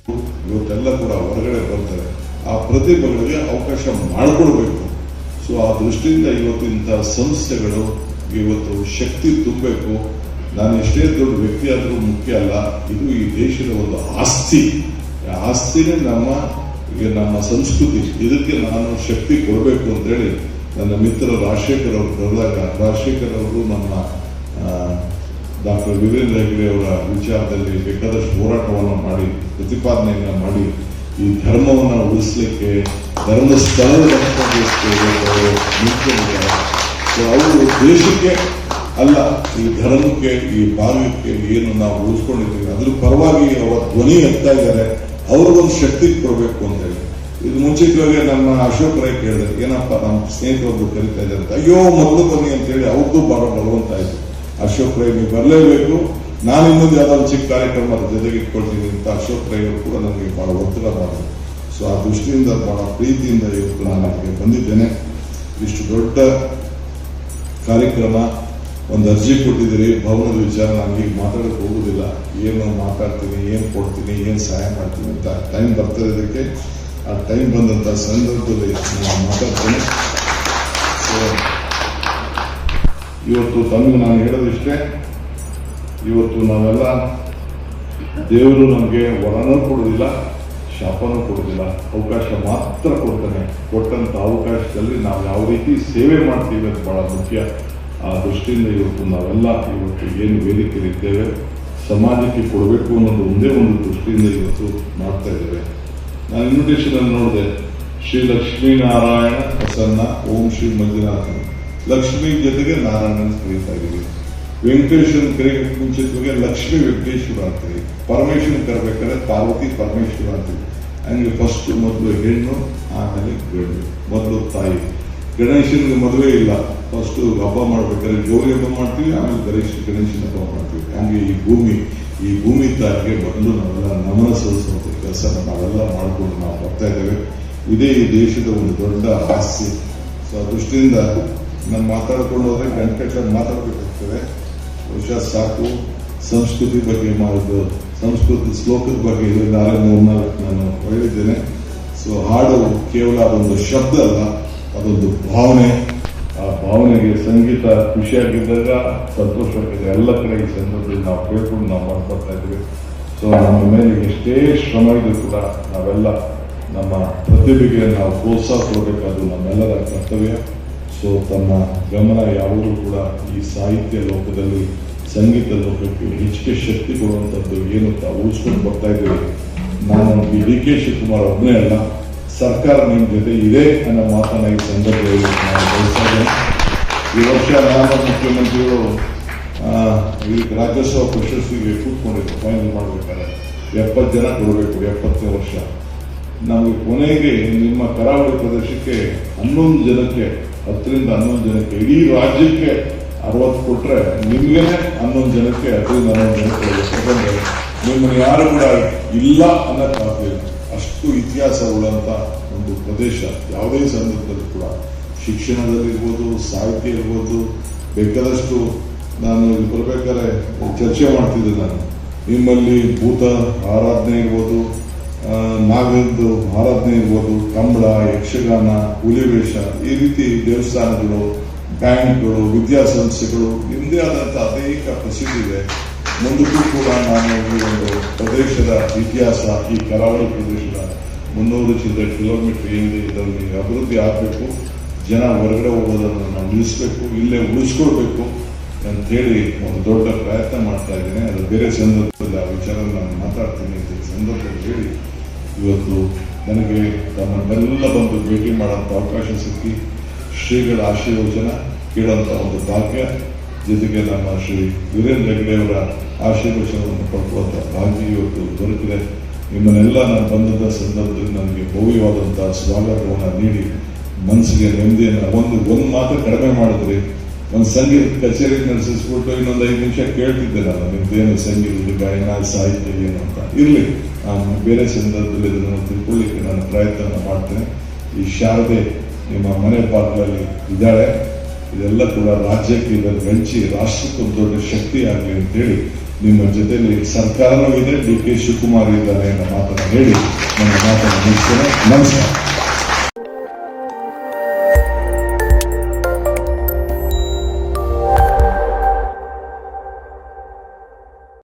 ಇವತ್ತೆಲ್ಲ ಕೂಡ ಹೊರಗಡೆ ಬರ್ತಾರೆ. ಆ ಪ್ರತಿಭೆಗಳಿಗೆ ಅವಕಾಶ ಮಾಡಿಕೊಡ್ಬೇಕು. ಸೊ ಆ ದೃಷ್ಟಿಯಿಂದ ಇವತ್ತಿಂಥ ಸಂಸ್ಥೆಗಳು ಇವತ್ತು ಶಕ್ತಿ ತುಂಬಬೇಕು. ನಾನು ಎಷ್ಟೇ ದೊಡ್ಡ ವ್ಯಕ್ತಿ ಆದರೂ ಮುಖ್ಯ ಅಲ್ಲ, ಇದು ಈ ದೇಶದ ಒಂದು ಆಸ್ತಿ. ಆಸ್ತಿನೇ ನಮ್ಮ ಸಂಸ್ಕೃತಿ. ಇದಕ್ಕೆ ನಾನು ಶಕ್ತಿ ಕೊಡಬೇಕು ಅಂತೇಳಿ ನನ್ನ ಮಿತ್ರ ರಾಜಶೇಖರ್ ಅವರು ಬರೆದಾಗ, ರಾಜಶೇಖರ್ ಅವರು ನಮ್ಮ ಡಾಕ್ಟರ್ ವೀರೇಂದ್ರ ಹೆಗ್ಗಡೆ ಅವರ ವಿಚಾರದಲ್ಲಿ ಬೇಕಾದಷ್ಟು ಹೋರಾಟವನ್ನು ಮಾಡಿ ಪ್ರತಿಪಾದನೆಯನ್ನು ಮಾಡಿ ಈ ಧರ್ಮವನ್ನು ಉಳಿಸಲಿಕ್ಕೆ, ಧರ್ಮಸ್ಥಳದ ನಿಂತಿದ್ದಾರೆ. ಸೊ ಅವರು ದೇಶಕ್ಕೆ ಅಲ್ಲ, ಈ ಧರ್ಮಕ್ಕೆ, ಈ ಭಾಗ್ಯಕ್ಕೆ ಏನು ನಾವು ಉಳಿಸ್ಕೊಂಡಿದ್ದೀವಿ ಅದ್ರ ಪರವಾಗಿ ಅವರ ಧ್ವನಿ ಎತ್ತಾ ಇದ್ದಾರೆ. ಅವ್ರಿಗೊಂದು ಶಕ್ತಿ ಕೊಡಬೇಕು ಅಂತ ಹೇಳಿ. ಇದು ಮುಂಚಿತವಾಗಿ ನಮ್ಮ ಅಶೋಕ್ ರೈ ಕೇಳಿದ್ರೆ, ಏನಪ್ಪ ನಮ್ಮ ಸ್ನೇಹಿತರೊಬ್ಬರು ಕರಿತಾ ಇದ್ದಾರೆ ಅಂತ, ಅಯ್ಯೋ ಮೊದಲು ಬನ್ನಿ ಅಂತೇಳಿ ಅವ್ರದ್ದು ಬಹಳ ಬರುವಂತ ಆಯ್ತು. ಅಶೋಕ್ ರೈ ನೀವು ಬರಲೇಬೇಕು, ನಾನು ಇನ್ನೊಂದು ಯಾವ್ದಾದ್ರು ಚಿಕ್ಕ ಕಾರ್ಯಕ್ರಮದ ಜೊತೆಗೆ ಇಟ್ಕೊಳ್ತೀನಿ ಅಂತ ಅಶೋಕ್ ರೈ ಅವರು ಕೂಡ ನನಗೆ ಬಹಳ ಒತ್ತಡ ಮಾಡಿದ್ರು. ಸೊ ಆ ದೃಷ್ಟಿಯಿಂದ ಬಹಳ ಪ್ರೀತಿಯಿಂದ ಇವತ್ತು ನಾನು ನನಗೆ ಬಂದಿದ್ದೇನೆ. ಇಷ್ಟು ದೊಡ್ಡ ಕಾರ್ಯಕ್ರಮ, ಒಂದು ಅರ್ಜಿ ಕೊಟ್ಟಿದ್ದೀರಿ ಭವನದ ವಿಚಾರ. ನಾನು ಈಗ ಮಾತಾಡಕ್ಕೆ ಹೋಗುದಿಲ್ಲ, ಏನು ಮಾತಾಡ್ತೀನಿ, ಏನು ಕೊಡ್ತೀನಿ, ಏನು ಸಹಾಯ ಮಾಡ್ತೀನಿ ಅಂತ ಟೈಮ್ ಬರ್ತದೆ. ಇದಕ್ಕೆ ಆ ಟೈಮ್ ಬಂದಂತ ಸಂದರ್ಭದಲ್ಲಿ ನಾನು ಮಾತಾಡ್ತೇನೆ. ಸೊ ಇವತ್ತು ತಮಗೆ ನಾನು ಹೇಳೋದಿಷ್ಟೇ, ಇವತ್ತು ನಾವೆಲ್ಲ ದೇವರು ನಮಗೆ ವರನೂ ಕೊಡೋದಿಲ್ಲ, ಶಾಪನೂ ಕೊಡೋದಿಲ್ಲ, ಅವಕಾಶ ಮಾತ್ರ ಕೊಡ್ತಾನೆ. ಕೊಟ್ಟಂತ ಅವಕಾಶದಲ್ಲಿ ನಾವು ಯಾವ ರೀತಿ ಸೇವೆ ಮಾಡ್ತೀವಿ ಅದು ಬಹಳ ಮುಖ್ಯ. ಆ ದೃಷ್ಟಿಯಿಂದ ಇವತ್ತು ನಾವೆಲ್ಲ ಇವತ್ತು ಏನು ವೇದಿಕೆಯಲ್ಲಿದ್ದೇವೆ ಸಮಾಜಕ್ಕೆ ಕೊಡಬೇಕು ಅನ್ನೋದು ಒಂದೇ ಒಂದು ದೃಷ್ಟಿಯಿಂದ ಇವತ್ತು ಮಾಡ್ತಾ ಇದ್ದೇವೆ. ನಾನು ಇನ್ವಿಟೇಷನ್ ಅಲ್ಲಿ ನೋಡಿದೆ, ಶ್ರೀ ಲಕ್ಷ್ಮೀನಾರಾಯಣ ಪ್ರಸನ್ನ ಓಂ ಶ್ರೀ ಮಂಜುನಾಥ. ಲಕ್ಷ್ಮೀ ಜೊತೆಗೆ ನಾರಾಯಣನ ಕರೀತಾ ಇದ್ದೀವಿ. ವೆಂಕಟೇಶ್ವರನ ಕರೆಗೆ ಮುಂಚಿತವಾಗಿ ಲಕ್ಷ್ಮೀ ವೆಂಕಟೇಶ್ವರ ಅಂತೀವಿ. ಪರಮೇಶ್ವರನ್ ಕರಬೇಕಾದ್ರೆ ಪಾರ್ವತಿ ಪರಮೇಶ್ವರ ಅಂತೀವಿ. ಹಂಗೆ ಫಸ್ಟ್ ಮೊದಲು ಹೆಣ್ಣು, ಆಮೇಲೆ ಗಂಡು, ಮೊದಲು ತಾಯಿ. ಗಣೇಶನಿಗೆ ಮದುವೆ ಇಲ್ಲ, ಫಸ್ಟ್ ಹಬ್ಬ ಮಾಡ್ಬೇಕಾದ್ರೆ ಗೌರಿ ಹಬ್ಬ ಮಾಡ್ತೀವಿ, ಆಮೇಲೆ ಗಣೇಶನ ಹಬ್ಬ ಮಾಡ್ತೀವಿ. ಹಂಗೆ ಈ ಭೂಮಿ ತಾಯಿಗೆ ಮೊದಲು ನಾವೆಲ್ಲ ನಮನ ಸಲ್ಲಿಸುವಂತ ಕೆಲಸ ನಾವೆಲ್ಲ ಮಾಡಿಕೊಂಡು ನಾವು ಬರ್ತಾ ಇದ್ದೇವೆ. ಇದೇ ಈ ದೇಶದ ಒಂದು ದೊಡ್ಡ ಆಸ್ತಿ. ಸೊ ಆ ದೃಷ್ಟಿಯಿಂದ ನಾನು ಮಾತಾಡ್ಕೊಂಡು ಹೋದ್ರೆ ಗಂಟೆಗಟ್ಟಲೆ ಮಾತಾಡಬೇಕಾಗ್ತದೆ. ಬಹುಶಃ ಸಾಕು. ಸಂಸ್ಕೃತಿ ಬಗ್ಗೆ ಮಾಡಿದ್ದು, ಸಂಸ್ಕೃತಿ ಶ್ಲೋಕದ ಬಗ್ಗೆ ನಾಳೆ ನಾನು ಹೇಳಿದ್ದೇನೆ. ಸೊ ಹಾಡು ಕೇವಲ ಅದೊಂದು ಶಬ್ದ ಅಲ್ಲ, ಅದೊಂದು ಭಾವನೆ. ಆ ಭಾವನೆಗೆ ಸಂಗೀತ ಖುಷಿಯಾಗಿದ್ದಾಗ, ಸಂತೋಷವಾಗಿದ್ದಾಗ ಎಲ್ಲ ಕಡೆ ಈ ಸಂದರ್ಭದಲ್ಲಿ ನಾವು ಕೇಳ್ಕೊಂಡು ನಾವು ಮಾಡ್ಕೊಳ್ತಾ ಇದ್ದೀವಿ. ಸೊ ನಮ್ಮ ಮೇಲೆ ಎಷ್ಟೇ ಶ್ರಮ ಇದ್ರೂ ಕೂಡ ನಾವೆಲ್ಲ ನಮ್ಮ ಪ್ರತಿಭೆಗೆ ನಾವು ಪ್ರೋತ್ಸಾಹ ಕೊಡಬೇಕಾದ್ದು ನಮ್ಮೆಲ್ಲರ ಕರ್ತವ್ಯ. ಸೊ ತಮ್ಮ ಗಮನ ಯಾವಾಗಲೂ ಕೂಡ ಈ ಸಾಹಿತ್ಯ ಲೋಕದಲ್ಲಿ, ಸಂಗೀತ ಲೋಕಕ್ಕೆ ಹೆಚ್ಚಿಗೆ ಶಕ್ತಿ ಕೊಡುವಂಥದ್ದು ಏನು ಉಳಿಸ್ಕೊಂಡು ಬರ್ತಾ ಇದ್ದೀವಿ. ನಾನು ಈ ಡಿ ಕೆ ಶಿವಕುಮಾರ್ ಒಬ್ಬನೇ ಅಲ್ಲ, ಸರ್ಕಾರ ನಿಮ್ಮ ಜೊತೆ ಇದೆ ಅನ್ನೋ ಮಾತನ್ನ ಈ ಸಂದರ್ಭದಲ್ಲಿ ನಾನು ಬಯಸ್ತೇನೆ. ಈ ವರ್ಷ ನಾನು ಮುಖ್ಯಮಂತ್ರಿಗಳು ಈ ರಾಜ್ಯೋತ್ಸವ ಪ್ರಶಸ್ತಿಗೆ ಕೂತ್ಕೊಂಡಿದ್ದು ಫೈನಲ್ ಮಾಡಬೇಕಾದ್ರೆ 70 ಜನ ಕೊಡಬೇಕು. 70ನೇ ವರ್ಷ ನಮಗೆ ಕೊನೆಗೆ ನಿಮ್ಮ ಕರಾವಳಿ ಪ್ರದೇಶಕ್ಕೆ 11 ಜನಕ್ಕೆ, 10ರಿಂದ 11 ಜನಕ್ಕೆ, ಇಡೀ ರಾಜ್ಯಕ್ಕೆ 60 ಕೊಟ್ರೆ ನಿಮ್ಗೇನೆ 11 ಜನಕ್ಕೆ, 10ರಿಂದ 11 ಜನಕ್ಕೆ. ಯಾಕಂದ್ರೆ ನಿಮ್ಮನ್ನು ಯಾರು ಕೂಡ ಇಲ್ಲ ಅನ್ನೋಕ್ಕಾಗಲಿಲ್ಲ. ಅಷ್ಟು ಇತಿಹಾಸ ಉಳ್ಳಂತ ಒಂದು ಪ್ರದೇಶ. ಯಾವುದೇ ಸಂದರ್ಭದಲ್ಲಿ ಕೂಡ ಶಿಕ್ಷಣದಲ್ಲಿರ್ಬೋದು, ಸಾಹಿತ್ಯ ಇರ್ಬೋದು, ಬೇಕಾದಷ್ಟು ನಾನು ಇಲ್ಲಿ ಬರ್ಬೇಕಾದ್ರೆ ಚರ್ಚೆ ಮಾಡ್ತಿದ್ದೆ. ನಾನು ನಿಮ್ಮಲ್ಲಿ ಭೂತ ಆರಾಧನೆ ಇರ್ಬೋದು, ನಾಗರದ್ದು ಆರಾಧನೆ ಇರ್ಬೋದು, ಕಂಬಳ, ಯಕ್ಷಗಾನ, ಹುಲಿವೇಷ, ಈ ರೀತಿ ದೇವಸ್ಥಾನಗಳು, ಬ್ಯಾಂಕ್ಗಳು, ವಿದ್ಯಾಸಂಸ್ಥೆಗಳು ನಿಮ್ಮದೇ ಆದಂಥ ಅನೇಕ ಪ್ರಸಿದ್ಧಿ ಇದೆ. ಮುಂದಕ್ಕೂ ಕೂಡ ನಾನು ಈ ಒಂದು ಪ್ರದೇಶದ ಇತಿಹಾಸ, ಈ ಕರಾವಳಿ ಪ್ರದೇಶದ 300 ಚಿಲ್ಲರೆ ಕಿಲೋಮೀಟರ್ ಏನಿದೆ ಇದರಲ್ಲಿ ಅಭಿವೃದ್ಧಿ ಆಗಬೇಕು. ಜನ ಹೊರಗಡೆ ಹೋಗೋದನ್ನು ನಾವು ನಿಲ್ಲಿಸಬೇಕು, ಇಲ್ಲೇ ಉಳಿಸ್ಕೊಳ್ಬೇಕು ಅಂತೇಳಿ ಒಂದು ದೊಡ್ಡ ಪ್ರಯತ್ನ ಮಾಡ್ತಾ ಇದ್ದೇನೆ. ಅದು ಬೇರೆ ಸಂದರ್ಭದಲ್ಲಿ ಆ ವಿಚಾರ ನಾನು ಮಾತಾಡ್ತೀನಿ ಅಂತ ಸಂದರ್ಭದಲ್ಲಿ ಹೇಳಿ, ಇವತ್ತು ನನಗೆ ತಮ್ಮನ್ನೆಲ್ಲ ಬಂದು ಭೇಟಿ ಮಾಡೋಂಥ ಅವಕಾಶ ಸಿಕ್ಕಿ, ಶ್ರೀಗಳ ಆಶೀರ್ವಚನ ಕೇಳೋಂಥ ಒಂದು ಭಾಗ್ಯ, ಜೊತೆಗೆ ನಮ್ಮ ಶ್ರೀ ವೀರೇಂದ್ರ ಹೆಗ್ಗಡೆ ಅವರ ಆಶೀರ್ವಚನವನ್ನು ಪಡೆಯುವಂಥ ಭಾಗ್ಯ ಇವತ್ತು ದೊರಕಿದೆ. ನಿಮ್ಮನ್ನೆಲ್ಲ ನಾನು ಬಂದಂಥ ಸಂದರ್ಭದಲ್ಲಿ ನನಗೆ ಭವ್ಯವಾದಂತಹ ಸ್ವಾಗತವನ್ನು ನೀಡಿ ಮನಸ್ಸಿಗೆ ನೆಮ್ಮದಿಯನ್ನು ಒಂದು ಮಾತು ಕಡಿಮೆ ಮಾಡಿದ್ರಿ. ಒಂದು ಸಂಗೀತ ಕಚೇರಿ ನಡೆಸಿಸ್ಬಿಟ್ಟು ಇನ್ನೊಂದು 5 ನಿಮಿಷ ಕೇಳ್ತಿದ್ದೆ ನಾನು, ನಿಮ್ದೇನು ಸಂಗೀತ, ಗಾಯನ, ಸಾಹಿತ್ಯ ಏನು ಅಂತ. ಇರಲಿ, ನಾನು ಬೇರೆ ಸಂದರ್ಭದಲ್ಲಿ ಇದನ್ನು ತಿಳ್ಕೊಳ್ಳಿಕ್ಕೆ ನಾನು ಪ್ರಯತ್ನ ಮಾಡ್ತೇನೆ. ಈ ಶಾರದೆ ನಿಮ್ಮ ಮನೆ ಪಾತ್ರದಲ್ಲಿ ಇದ್ದಾಳೆ. ಇದೆಲ್ಲ ಕೂಡ ರಾಜ್ಯಕ್ಕೆ ಇದನ್ನು ಹಂಚಿ ರಾಷ್ಟ್ರಕ್ಕೆ ಒಂದು ದೊಡ್ಡ ಶಕ್ತಿ ಆಗಲಿ ಅಂತೇಳಿ ನಿಮ್ಮ ಜೊತೆಲಿ ಸರ್ಕಾರನೂ ಇದೆ, ಡಿ ಕೆ ಶಿವಕುಮಾರ್ ಇದ್ದಾರೆ ಅನ್ನೋ ಮಾತನ್ನು ಹೇಳಿ ನನ್ನ ಮಾತನ್ನು ಮುಗಿಸ್ತೇನೆ. ನಮಸ್ಕಾರ.